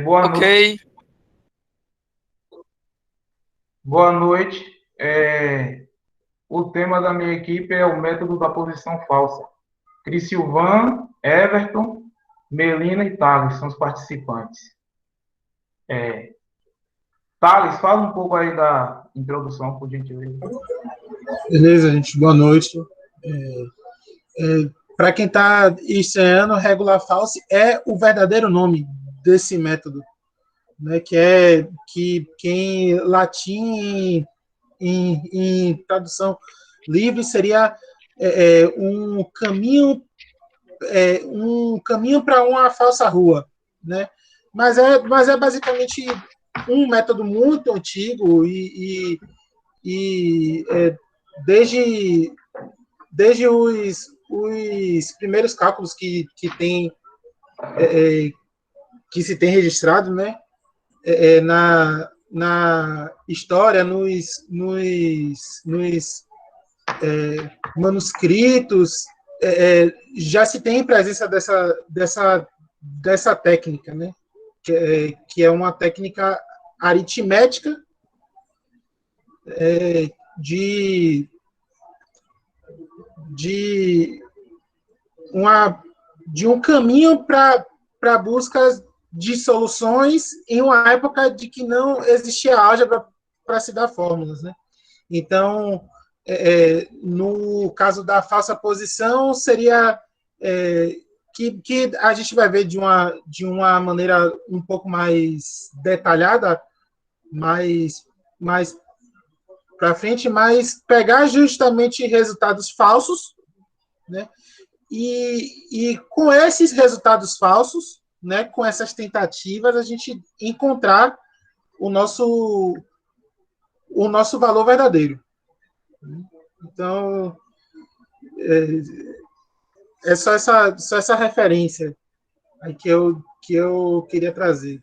Boa Ok, noite. Boa noite. O tema da minha equipe é o método da posição falsa. Crisilvan, Everton, Melina e Thales são os participantes. Thales, fala um pouco aí da introdução, por gentileza. Beleza, gente, boa noite. Para quem está estranhando, regular false é o verdadeiro nome desse método, né? Que em latim, em tradução livre, seria um caminho para uma falsa rua, né? Mas é basicamente um método muito antigo e desde desde os primeiros cálculos que se tem registrado, né, na história, nos manuscritos, já se tem presença dessa técnica, né, que é uma técnica aritmética de, de uma de um caminho para busca de soluções em uma época de que não existia álgebra para se dar fórmulas, né? Então, no caso da falsa posição, seria que a gente vai ver de uma maneira um pouco mais detalhada, mais para frente, mas pegar justamente resultados falsos, né? E com esses resultados falsos, né, com essas tentativas, a gente encontrar o nosso valor verdadeiro. Então, é só essa referência aí que eu queria trazer.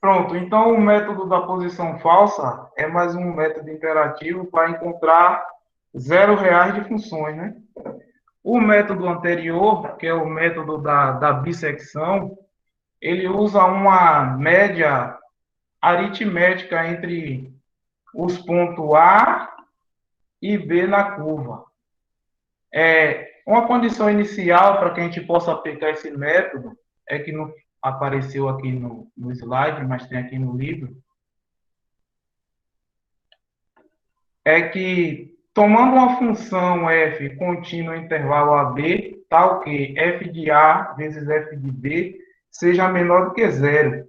Pronto, então o método da posição falsa é mais um método interativo para encontrar R$ 0 de funções, né? O método anterior, que é o método da bissecção, ele usa uma média aritmética entre os pontos A e B na curva. Uma condição inicial para que a gente possa aplicar esse método é que não apareceu aqui no slide, mas tem aqui no livro, é que tomando uma função f contínua em intervalo AB, tal que f de A vezes f de B seja menor do que zero.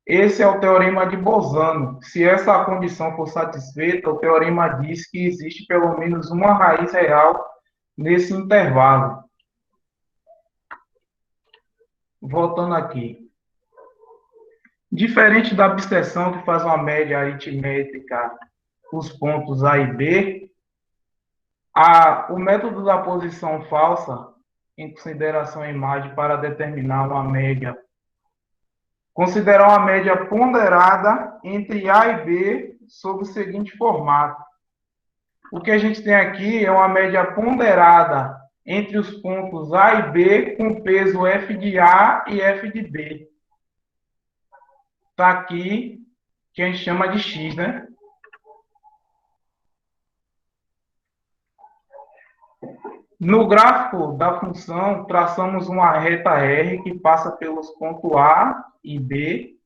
Esse é o teorema de Bolzano. Se essa condição for satisfeita, o teorema diz que existe pelo menos uma raiz real nesse intervalo. Voltando aqui. Diferente da abstração que faz uma média aritmética os pontos A e B, o método da posição falsa, em consideração a imagem para determinar uma média, considerar uma média ponderada entre A e B sob o seguinte formato. O que a gente tem aqui é uma média ponderada entre os pontos A e B com peso f de A e f de B. Está aqui, que a gente chama de x, né? No gráfico da função, traçamos uma reta R que passa pelos pontos A e B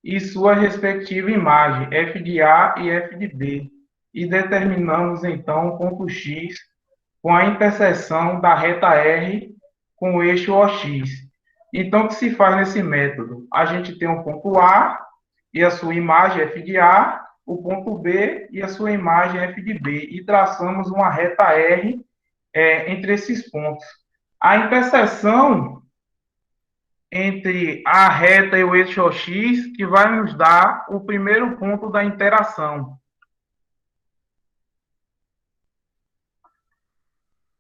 e sua respectiva imagem, f de A e f de B. E determinamos, então, o ponto X com a interseção da reta R com o eixo OX. Então, o que se faz nesse método? A gente tem o ponto A e a sua imagem f de A, o ponto B e a sua imagem f de B, e traçamos uma reta R entre esses pontos. A interseção entre a reta e o eixo OX que vai nos dar o primeiro ponto da interação.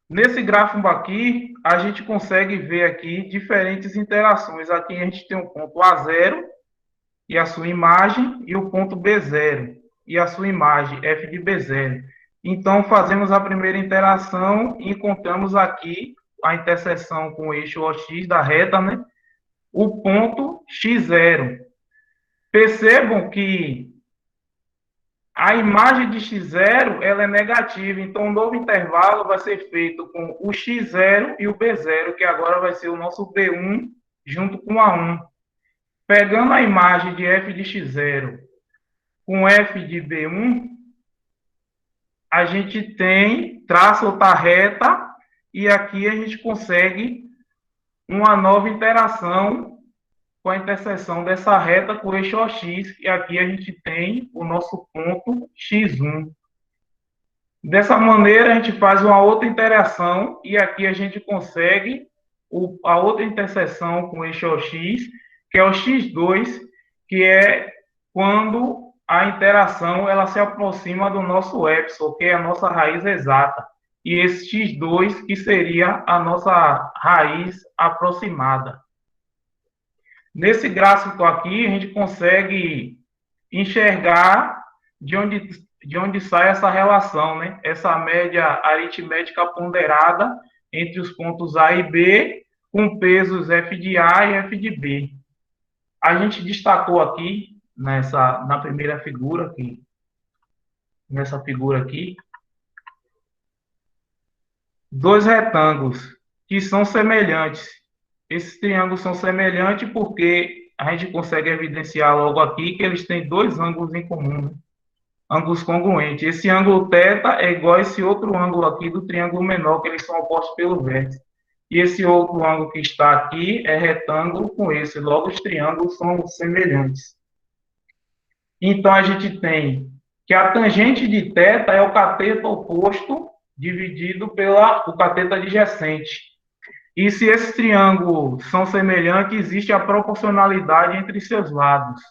Nesse gráfico aqui, a gente consegue ver aqui diferentes interações. Aqui a gente tem o ponto A0 e a sua imagem, e o ponto B0 e a sua imagem, f de B0. Então, fazemos a primeira interação e encontramos aqui a interseção com o eixo OX da reta, né? O ponto x0. Percebam que a imagem de x0 ela é negativa, então o novo intervalo vai ser feito com o x0 e o b0, que agora vai ser o nosso b1 junto com a1. Pegando a imagem de f de x0 com f de b1, a gente tem traço outra reta e aqui a gente consegue uma nova interação com a interseção dessa reta com o eixo OX, e aqui a gente tem o nosso ponto x1. Dessa maneira, a gente faz uma outra interação, e aqui a gente consegue a outra interseção com o eixo OX, que é o x2, que é quando a interação ela se aproxima do nosso epsilon, que é a nossa raiz exata, e esse x2, que seria a nossa raiz aproximada. Nesse gráfico aqui, a gente consegue enxergar de onde sai essa relação, né? Essa média aritmética ponderada entre os pontos A e B, com pesos f de A e f de B. A gente destacou aqui, na primeira figura, nessa figura aqui, dois retângulos que são semelhantes. Esses triângulos são semelhantes porque a gente consegue evidenciar logo aqui que eles têm dois ângulos em comum, né? Ângulos congruentes. Esse ângulo θ é igual a esse outro ângulo aqui do triângulo menor, que eles são opostos pelo vértice. E esse outro ângulo que está aqui é retângulo com esse. Logo, os triângulos são semelhantes. Então, a gente tem que a tangente de θ é o cateto oposto dividido pelo cateto adjacente. E se esses triângulos são semelhantes, existe a proporcionalidade entre seus lados.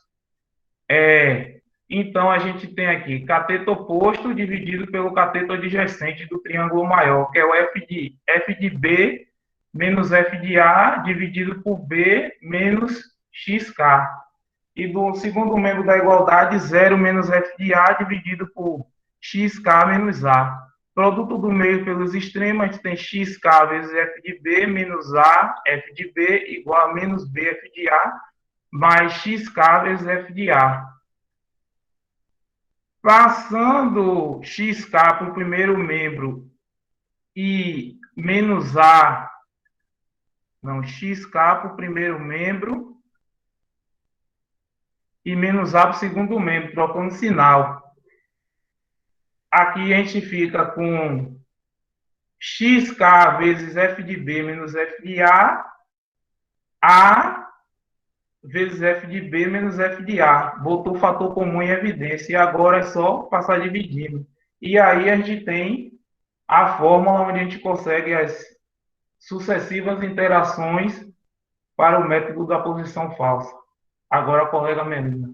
Então, a gente tem aqui cateto oposto dividido pelo cateto adjacente do triângulo maior, que é o f de B menos f de A dividido por B menos xk. E do segundo membro da igualdade, 0 menos f de A dividido por xk menos A. Produto do meio pelos extremos, a gente tem xk vezes f de B menos A, f de B, igual a menos B, f de A, mais xk vezes f de A. Passando xk para o primeiro membro e menos A, xk para o primeiro membro e menos A para o segundo membro, trocando sinal. Aqui a gente fica com xk vezes f de B menos f de A vezes f de B menos f de A. Botou o fator comum em evidência, e agora é só passar dividindo. E aí a gente tem a fórmula onde a gente consegue as sucessivas interações para o método da posição falsa. Agora a colega Melina.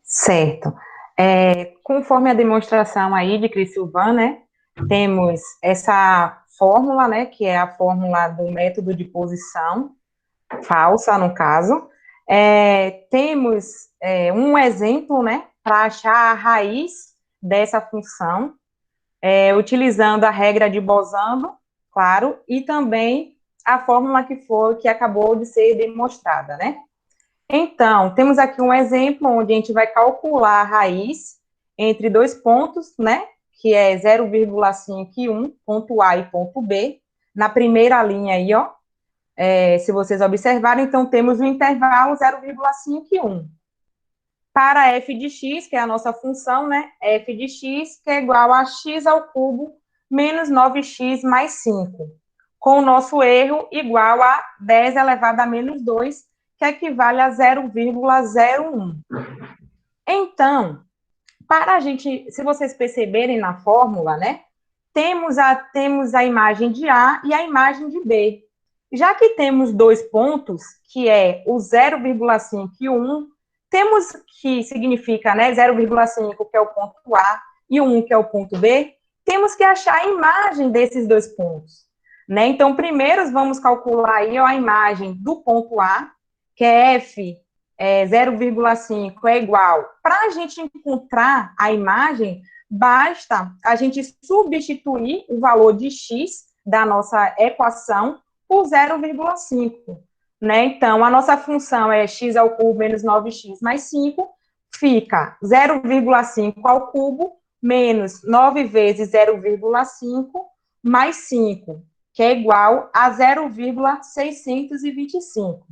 Certo. Conforme a demonstração aí de Cris Silvan, né, temos essa fórmula, né, que é a fórmula do método de posição falsa, no caso. Temos um exemplo, né, para achar a raiz dessa função, utilizando a regra de Bosano, claro, e também a fórmula que acabou de ser demonstrada, né? Então, temos aqui um exemplo onde a gente vai calcular a raiz entre dois pontos, né, que é 0,51, ponto A e ponto B, na primeira linha aí, ó, se vocês observarem, então temos o intervalo 0,51. Para f de x, que é a nossa função, né, f de x, que é igual a x ao cubo menos 9x mais 5, com o nosso erro igual a 10 elevado a menos 2, que equivale a 0,01. Então, para a gente, se vocês perceberem na fórmula, né, temos a imagem de A e a imagem de B. Já que temos dois pontos, que é o 0,5 e o 1, temos que significa, né, 0,5 que é o ponto A e o 1 que é o ponto B, temos que achar a imagem desses dois pontos, né? Então, primeiro vamos calcular aí a imagem do ponto A, que é f 0,5 é igual. Para a gente encontrar a imagem, basta a gente substituir o valor de x da nossa equação por 0,5, né? Então, a nossa função é x ao cubo menos 9x mais 5, fica 0,5 ao cubo menos 9 vezes 0,5 mais 5, que é igual a 0,625.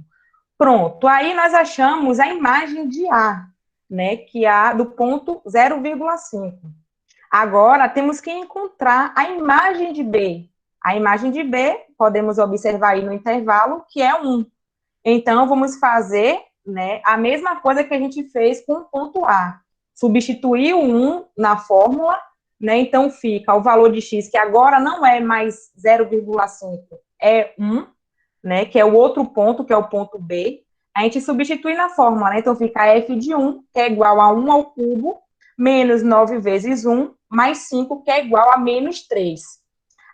Pronto, aí nós achamos a imagem de A, né, que é a do ponto 0,5. Agora, temos que encontrar a imagem de B. A imagem de B, podemos observar aí no intervalo, que é 1. Então, vamos fazer, né, a mesma coisa que a gente fez com o ponto A. Substituir o 1 na fórmula, né, então fica o valor de x, que agora não é mais 0,5, é 1, né, que é o outro ponto, que é o ponto B. A gente substitui na fórmula, né, então fica f de 1, que é igual a 1 ao cubo, menos 9 vezes 1, mais 5, que é igual a menos 3.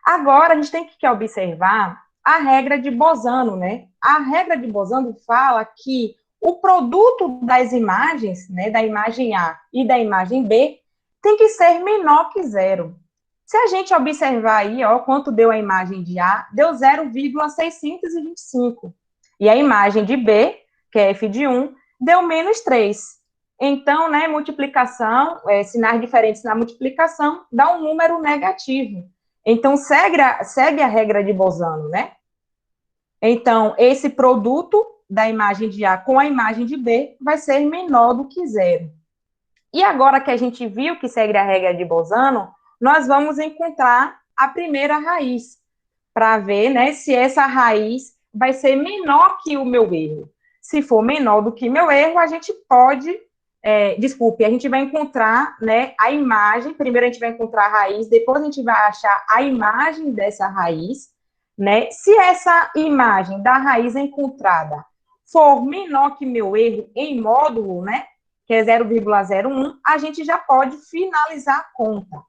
Agora, a gente tem que observar a regra de Bosano, né? A regra de Bosano fala que o produto das imagens, né, da imagem A e da imagem B, tem que ser menor que zero. Se a gente observar aí, ó, quanto deu a imagem de A, deu 0,625. E a imagem de B, que é f de 1, deu menos 3. Então, né, multiplicação, sinais diferentes na multiplicação, dá um número negativo. Então, segue a regra de Bosano, né? Então, esse produto da imagem de A com a imagem de B vai ser menor do que zero. E agora que a gente viu que segue a regra de Bosano, nós vamos encontrar a primeira raiz, para ver, né, se essa raiz vai ser menor que o meu erro. Se for menor do que meu erro, a gente pode... a gente vai encontrar, né, a imagem, primeiro a gente vai encontrar a raiz, depois a gente vai achar a imagem dessa raiz, né? Se essa imagem da raiz encontrada for menor que meu erro em módulo, né, que é 0,01, a gente já pode finalizar a conta,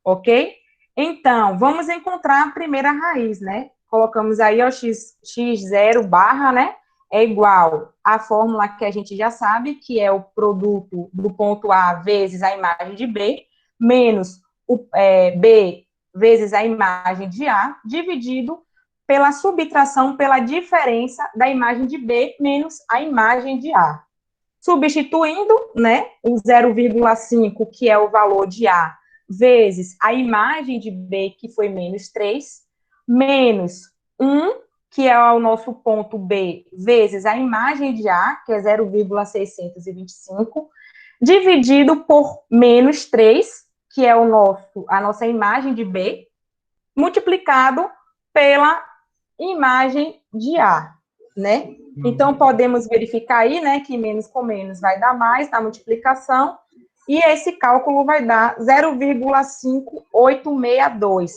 ok? Então, vamos encontrar a primeira raiz, né? Colocamos aí o x0 barra, né? É igual à fórmula que a gente já sabe, que é o produto do ponto A vezes a imagem de B, menos o B vezes a imagem de A, dividido pela subtração, pela diferença da imagem de B menos a imagem de A. Substituindo, né, o 0,5, que é o valor de A, vezes a imagem de B, que foi menos 3, menos 1, que é o nosso ponto B, vezes a imagem de A, que é 0,625, dividido por menos 3, que é a nossa imagem de B, multiplicado pela imagem de A, né? Então, podemos verificar aí, né, que menos com menos vai dar mais na multiplicação, e esse cálculo vai dar 0,5862.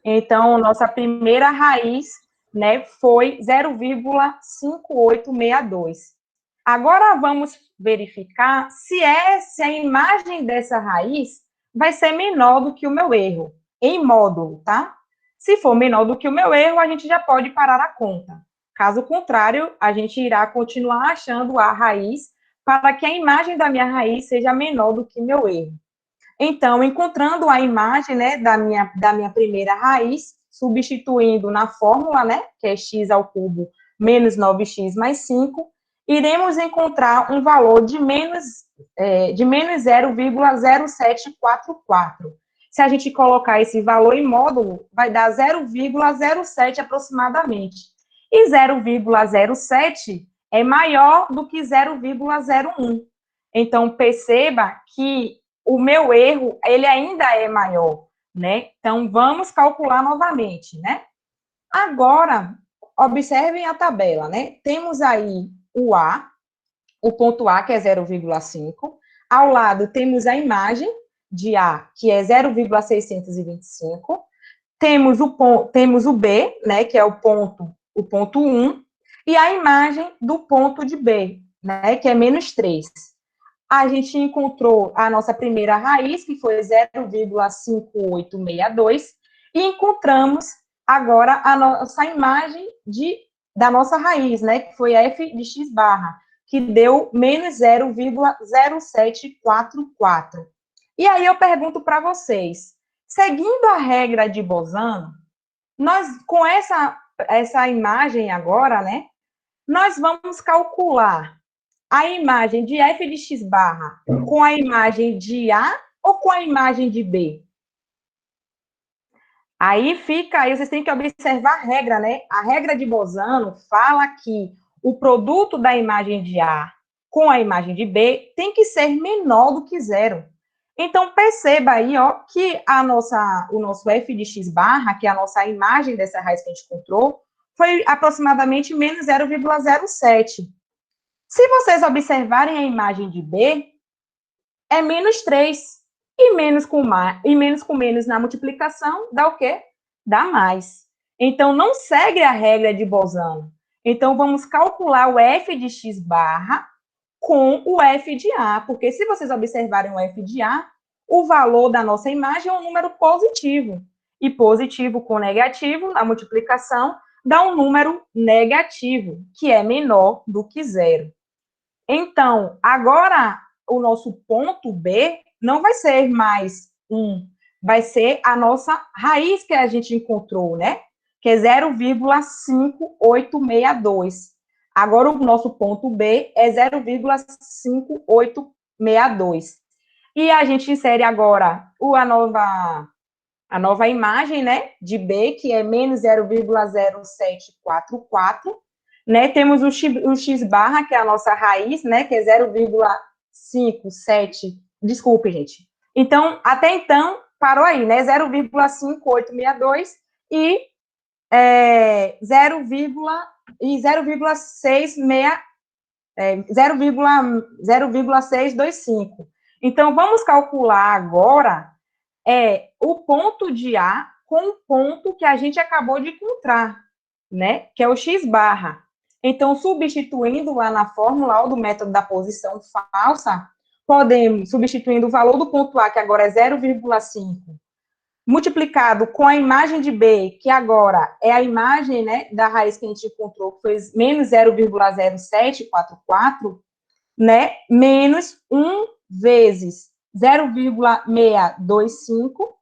Então, nossa primeira raiz, né, foi 0,5862. Agora, vamos verificar se a imagem dessa raiz vai ser menor do que o meu erro, em módulo, tá? Se for menor do que o meu erro, a gente já pode parar a conta. Caso contrário, a gente irá continuar achando a raiz para que a imagem da minha raiz seja menor do que meu erro. Então, encontrando a imagem, né, da minha primeira raiz, substituindo na fórmula, né, que é x ao cubo menos 9x mais 5, iremos encontrar um valor de menos 0,0744. Se a gente colocar esse valor em módulo, vai dar 0,07 aproximadamente. E 0,07 é maior do que 0,01. Então, perceba que o meu erro, ele ainda é maior, né? Então, vamos calcular novamente, né? Agora, observem a tabela, né? Temos aí o A, o ponto A, que é 0,5. Ao lado, temos a imagem de A, que é 0,625. Temos o B, né, que é o ponto 1, e a imagem do ponto de B, né, que é menos 3. A gente encontrou a nossa primeira raiz, que foi 0,5862, e encontramos agora a nossa imagem da nossa raiz, né, que foi f de x barra, que deu menos 0,0744. E aí eu pergunto para vocês, seguindo a regra de Bolzano, nós, com essa imagem agora, né, nós vamos calcular a imagem de f de x barra com a imagem de A ou com a imagem de B? Aí vocês têm que observar a regra, né? A regra de Bolzano fala que o produto da imagem de A com a imagem de B tem que ser menor do que zero. Então, perceba aí, ó, que o nosso f de x barra, que é a nossa imagem dessa raiz que a gente encontrou, foi aproximadamente menos 0,07. Se vocês observarem a imagem de B, é menos 3. E menos com menos na multiplicação dá o quê? Dá mais. Então, não segue a regra de Bolzano. Então, vamos calcular o f de x barra com o f de A, porque se vocês observarem o f de A, o valor da nossa imagem é um número positivo. E positivo com negativo, na multiplicação, dá um número negativo, que é menor do que zero. Então, agora, o nosso ponto B não vai ser mais 1, vai ser a nossa raiz que a gente encontrou, né? Que é 0,5862. Agora, o nosso ponto B é 0,5862. E a gente insere agora a nova imagem, né, de B, que é menos 0,0744, né, temos o x barra, que é a nossa raiz, né, que é 0,57, desculpe, gente. Então, até então, parou aí, né, 0,5862 e 0,625. Então, vamos calcular agora o ponto de A com o ponto que a gente acabou de encontrar, né? Que é o x barra. Então, substituindo lá na fórmula do método da posição falsa, podemos, substituindo o valor do ponto A, que agora é 0,5, multiplicado com a imagem de B, que agora é a imagem, né, da raiz que a gente encontrou, que foi menos 0,0744, né, menos 1 vezes 0,625,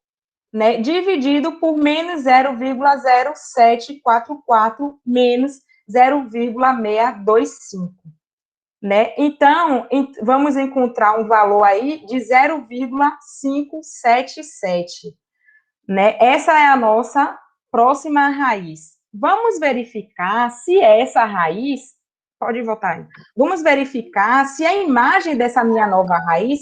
né, dividido por menos 0,0744 menos 0,625, né? Então, vamos encontrar um valor aí de 0,577, né? Essa é a nossa próxima raiz. Vamos verificar se essa raiz, pode voltar aí. Vamos verificar se a imagem dessa minha nova raiz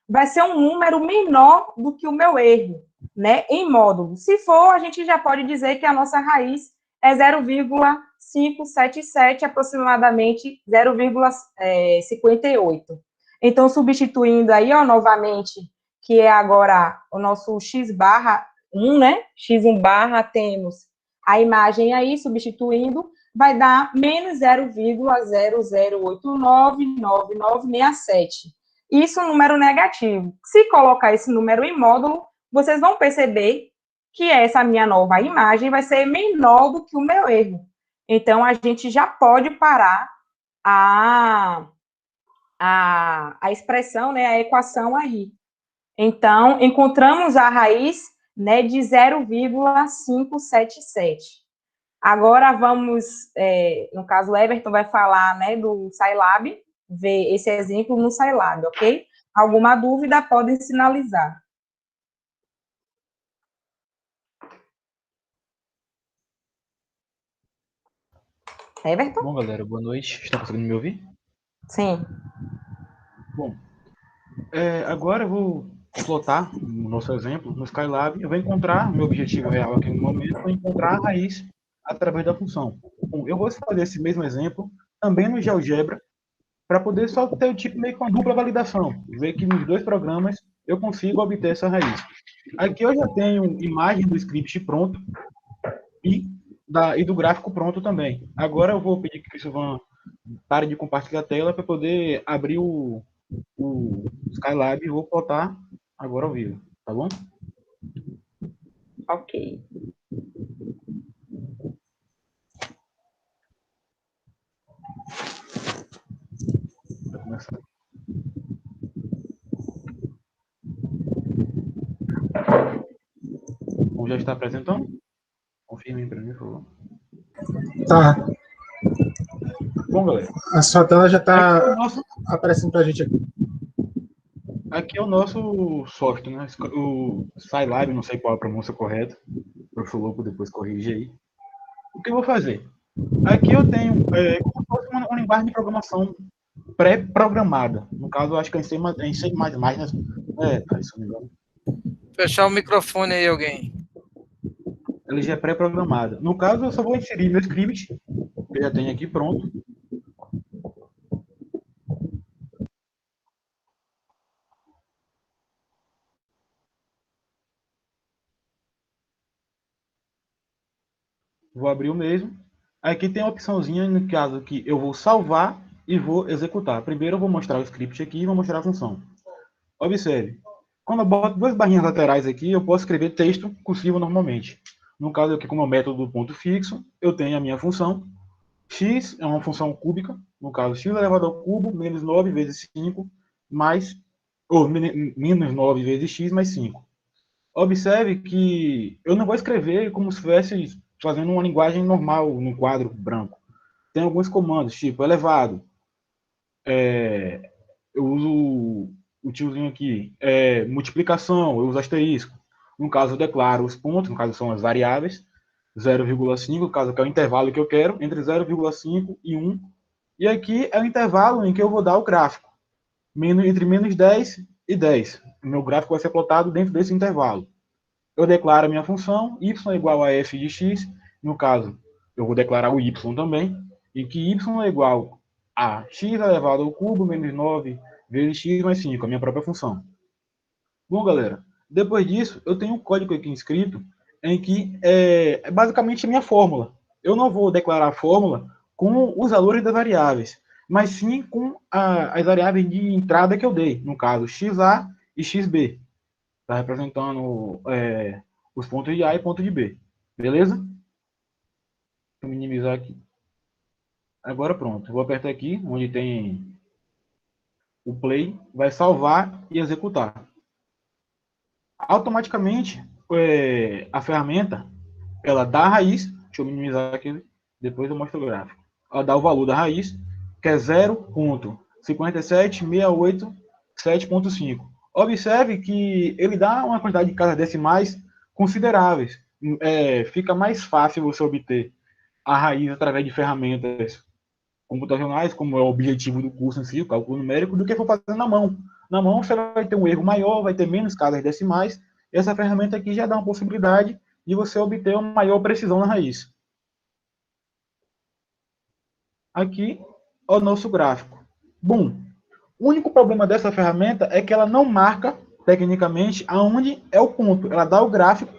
vai ser um número menor do que o meu erro, né, em módulo. Se for, a gente já pode dizer que a nossa raiz é 0,577, aproximadamente 0,58. Então, substituindo aí, ó, novamente, que é agora o nosso x barra 1, né, x1 barra, temos a imagem aí, substituindo, vai dar menos 0,00899967. Isso é um número negativo. Se colocar esse número em módulo, vocês vão perceber que essa minha nova imagem vai ser menor do que o meu erro. Então, a gente já pode parar a expressão, né, a equação aí. Então, encontramos a raiz, né, de 0,577. Agora vamos, no caso, o Everton vai falar, né, do Scilab, ver esse exemplo no Scilab, ok? Alguma dúvida, podem sinalizar. Everton? Bom, galera, boa noite. Estão conseguindo me ouvir? Sim. Bom, agora eu vou plotar o nosso exemplo no Skylab. Eu vou encontrar, meu objetivo real aqui no momento, é encontrar a raiz através da função. Bom, eu vou fazer esse mesmo exemplo também no GeoGebra, para poder só ter o tipo meio que uma dupla validação, ver que nos dois programas eu consigo obter essa raiz. Aqui eu já tenho imagem do script pronto e do gráfico pronto também. Agora eu vou pedir que o Silvan pare de compartilhar a tela para poder abrir o Skylab e vou botar agora ao vivo, tá bom? Ok. Vai começar. Bom, já está apresentando? Confirmem para mim, por favor. Tá. Bom, galera. A sua tela já Aqui é está o nosso, aparecendo para a gente aqui. aqui é o nosso software, né? O Scilab, não sei qual é a pronúncia correta. O professor Lopo depois corrige aí. O que eu vou fazer? Aqui eu tenho como se fosse uma linguagem de programação pré-programada. No caso, eu acho que é em C++, né? Tá, se não me engano. Fechar o microfone aí, alguém. Ela já é pré-programada. No caso, eu só vou inserir meu script, que eu já tenho aqui pronto. Vou abrir o mesmo. Aqui tem a opçãozinha, no caso que eu vou salvar e vou executar. Primeiro eu vou mostrar o script aqui e vou mostrar a função. Observe. Quando eu boto duas barrinhas laterais aqui, eu posso escrever texto cursivo normalmente. No caso aqui, como é o método do ponto fixo, eu tenho a minha função. X é uma função cúbica. No caso, x elevado ao cubo, menos 9 vezes 5, mais, ou menos 9 vezes x mais 5. Observe que eu não vou escrever como se estivesse fazendo uma linguagem normal no quadro branco. Tem alguns comandos, tipo elevado. Eu uso o tiozinho aqui. Multiplicação, eu uso asterisco. No caso, eu declaro os pontos, no caso são as variáveis. 0,5, no caso que é o intervalo que eu quero, entre 0,5 e 1. E aqui é o intervalo em que eu vou dar o gráfico. Entre menos 10 e 10. O meu gráfico vai ser plotado dentro desse intervalo. Eu declaro a minha função, y é igual a f de x, no caso, eu vou declarar o y também, e que y é igual a x elevado ao cubo menos 9 vezes x mais 5, a minha própria função. Bom, galera, depois disso, eu tenho um código aqui inscrito, em que é basicamente a minha fórmula. Eu não vou declarar a fórmula com os valores das variáveis, mas sim com as variáveis de entrada que eu dei, no caso, xa e xb. Está representando os pontos de A e ponto de B. Beleza? Deixa eu minimizar aqui. Agora pronto. Eu vou apertar aqui, onde tem o play, vai salvar e executar. Automaticamente, a ferramenta, ela dá a raiz. Deixa eu minimizar aqui, depois eu mostro o gráfico. Ela dá o valor da raiz, que é 0,57687.5. Observe que ele dá uma quantidade de casas decimais consideráveis. Fica mais fácil você obter a raiz através de ferramentas computacionais, como é o objetivo do curso em si, o cálculo numérico, do que for fazer na mão. Na mão você vai ter um erro maior, vai ter menos casas decimais, e essa ferramenta aqui já dá uma possibilidade de você obter uma maior precisão na raiz. Aqui é o nosso gráfico. Bom, o único problema dessa ferramenta é que ela não marca, tecnicamente, aonde é o ponto. Ela dá o gráfico,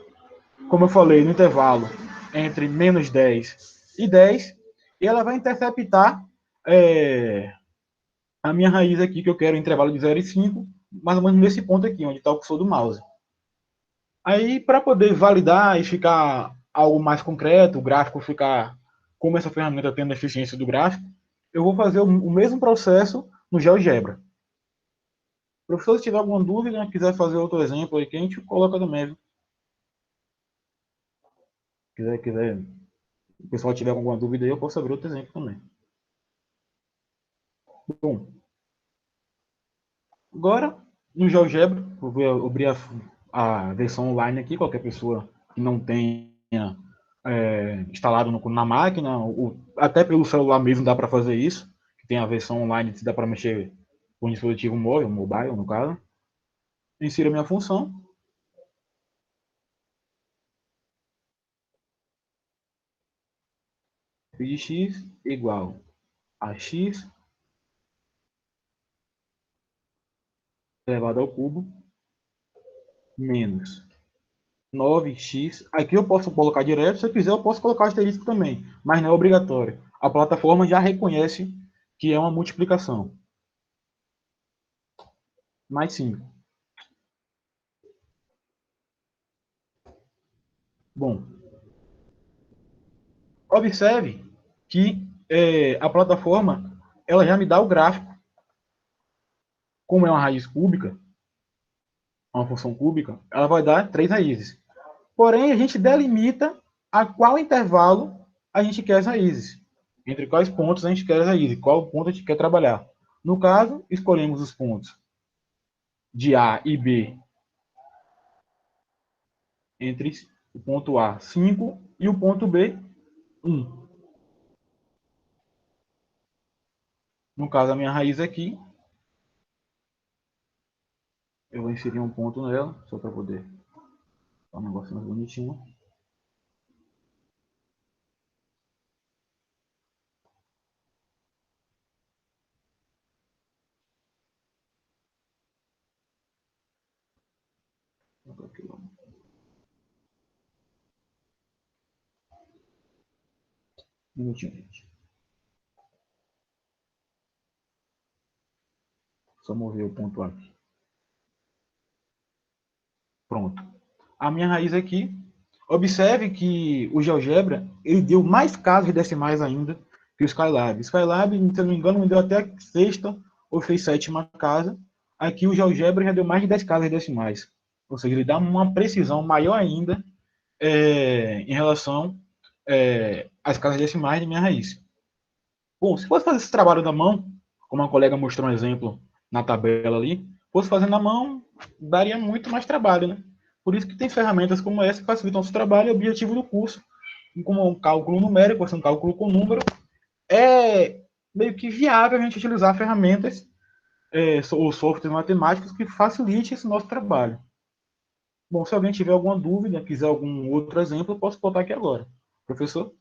como eu falei, no intervalo entre menos 10 e 10, e ela vai interceptar a minha raiz aqui, que eu quero, intervalo de 0 e 5, mais ou menos nesse ponto aqui, onde está o cursor do mouse. Aí, para poder validar e ficar algo mais concreto, o gráfico ficar como essa ferramenta tem a eficiência do gráfico, eu vou fazer o mesmo processo no GeoGebra. Professor, se tiver alguma dúvida, quiser fazer outro exemplo aí, que a gente coloca também. Viu? Quiser, o pessoal tiver alguma dúvida aí, eu posso abrir outro exemplo também. Bom, agora, no GeoGebra, eu vou abrir a versão online aqui, qualquer pessoa que não tenha instalado na máquina, ou até pelo celular mesmo dá para fazer isso, que tem a versão online que dá para mexer com o dispositivo móvel, mobile no caso. Insiro a minha função. F de x igual a x elevado ao cubo menos 9x. Aqui eu posso colocar direto, se eu quiser eu posso colocar asterisco também, mas não é obrigatório. A plataforma já reconhece que é uma multiplicação. Mais 5. Bom, observe que a plataforma ela já me dá o gráfico. Como é uma raiz cúbica, uma função cúbica, ela vai dar 3 raízes. Porém, a gente delimita a qual intervalo a gente quer as raízes. Entre quais pontos a gente quer as raízes, qual ponto a gente quer trabalhar. No caso, escolhemos os pontos de A e B entre o ponto A, 5, e o ponto B, 1. No caso, a minha raiz aqui, eu vou inserir um ponto nela, só para poder ficar um negócio mais bonitinho. Um minutinho, gente. Só mover o ponto aqui. Pronto. A minha raiz aqui, observe que o GeoGebra, ele deu mais casas decimais ainda que o Skylab. O Skylab, se eu não me engano, me deu até a sexta ou fez sétima casa. Aqui o GeoGebra já deu mais de 10 casas decimais. Ou seja, ele dá uma precisão maior ainda em relação às casas decimais de minha raiz. Bom, se fosse fazer esse trabalho da mão, como a colega mostrou um exemplo na tabela ali, fosse fazer na mão, daria muito mais trabalho, né? Por isso que tem ferramentas como essa que facilitam o nosso trabalho e o objetivo do curso, como um cálculo numérico, um cálculo com número, é meio que viável a gente utilizar ferramentas ou softwares matemáticos que facilitem esse nosso trabalho. Bom, se alguém tiver alguma dúvida, quiser algum outro exemplo, eu posso botar aqui agora. Professor,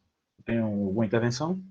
tem alguma intervenção?